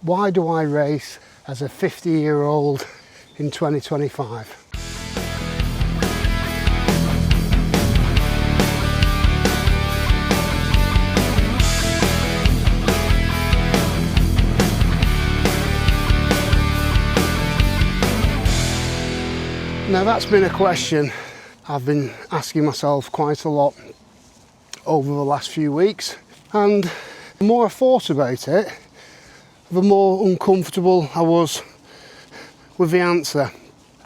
Why do I race as a 50-year-old in 2025? Now that's been a question I've been asking myself quite a lot over the last few weeks, and the more I thought about it, the more uncomfortable I was with the answer.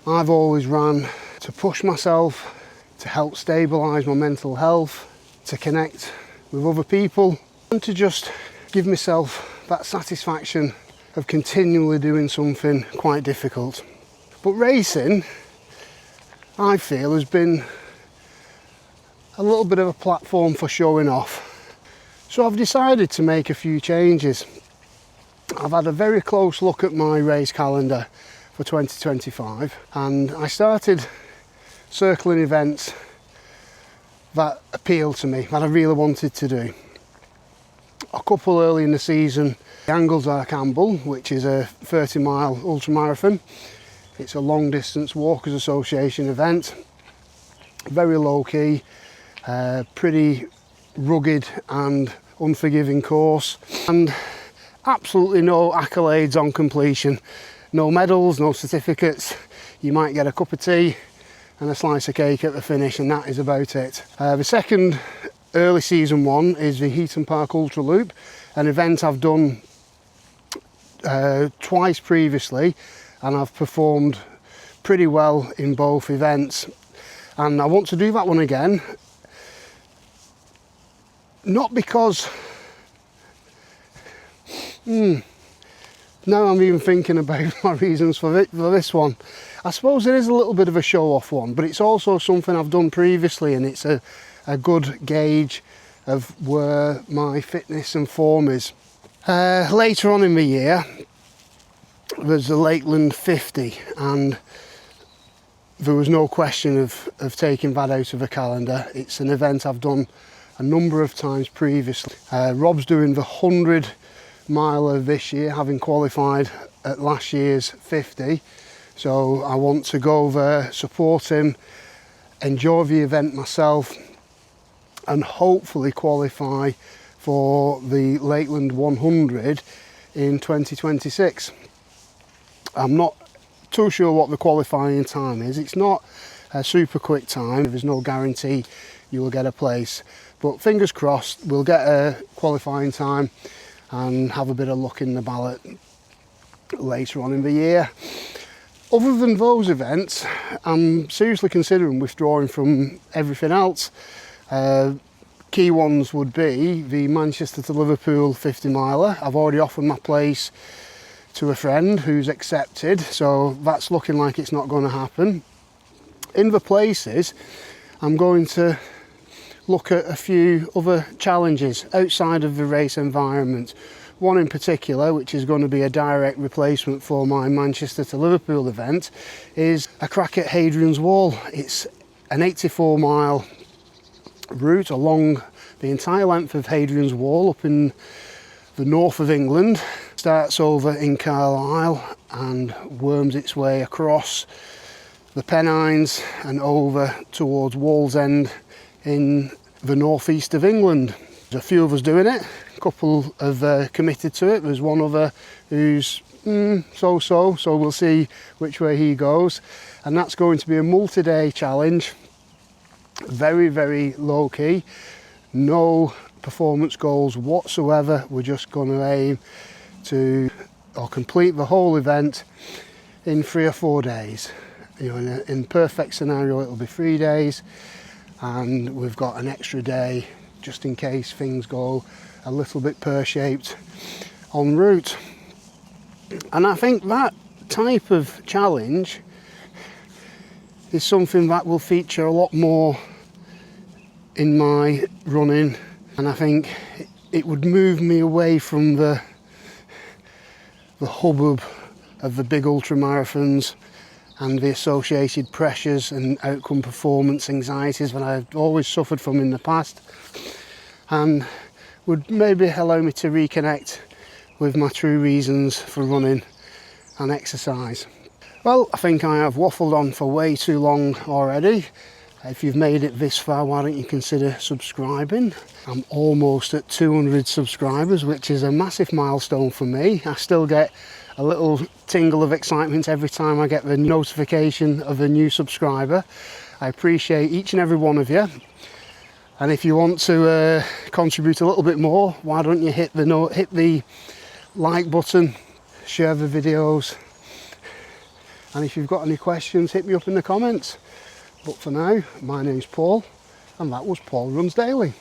I've always ran to push myself, to help stabilise my mental health, to connect with other people, and to just give myself that satisfaction of continually doing something quite difficult. But racing, I feel, has been a little bit of a platform for showing off. So I've decided to make a few changes. I've had a very close look at my race calendar for 2025, and I started circling events that appealed to me, that I really wanted to do. A couple early in the season, the Anglesire Campbell, which is a 30-mile ultramarathon. It's a long distance Walkers Association event, very low key, pretty rugged and unforgiving course, and absolutely no accolades on completion. No medals, no certificates. You might get a cup of tea and a slice of cake at the finish, and that is about it. The second early season one is the Heaton Park Ultra Loop, an event I've done twice previously, and I've performed pretty well in both events, and I want to do that one again. Not because now I'm even thinking about my reasons for this one. I suppose it is a little bit of a show-off one, but it's also something I've done previously, and it's a good gauge of where my fitness and form is. Later on in the year, there's the Lakeland 50, and there was no question of taking that out of the calendar. It's an event I've done a number of times previously. Rob's doing the 100-miler this year, having qualified at last year's 50, so I want to go there, support him, enjoy the event myself, and hopefully qualify for the Lakeland 100 in 2026. I'm not too sure what the qualifying time is. It's not a super quick time. There's no guarantee you will get a place, but fingers crossed we'll get a qualifying time and have a bit of luck in the ballot later on in the year. Other than those events, I'm seriously considering withdrawing from everything else. Key ones would be the Manchester to Liverpool 50 miler. I've already offered my place to a friend who's accepted, so that's looking like it's not going to happen. In the places, I'm going to look at a few other challenges outside of the race environment. One in particular, which is going to be a direct replacement for my Manchester to Liverpool event, is a crack at Hadrian's Wall. It's an 84-mile route along the entire length of Hadrian's Wall up in the north of England. Starts over in Carlisle and worms its way across the Pennines and over towards Wallsend in the northeast of England. There's a few of us doing it. A couple have committed to it. There's one other who's so we'll see which way he goes. And that's going to be a multi-day challenge. Very, very low key. No performance goals whatsoever. We're just going to aim to complete the whole event in 3 or 4 days. You know, in perfect scenario it'll be 3 days, and we've got an extra day just in case things go a little bit pear-shaped en route. And I think that type of challenge is something that will feature a lot more in my running, and I think it would move me away from the hubbub of the big ultra marathons and the associated pressures and outcome performance anxieties that I've always suffered from in the past, and would maybe allow me to reconnect with my true reasons for running and exercise. Well, I think I have waffled on for way too long already. If you've made it this far, why don't you consider subscribing? I'm almost at 200 subscribers, which is a massive milestone for me. I still get a little tingle of excitement every time I get the notification of a new subscriber. I appreciate each and every one of you. And if you want to contribute a little bit more, why don't you hit the like button, share the videos, and if you've got any questions, hit me up in the comments. But for now, my name's Paul, and that was Paul Runs Daily.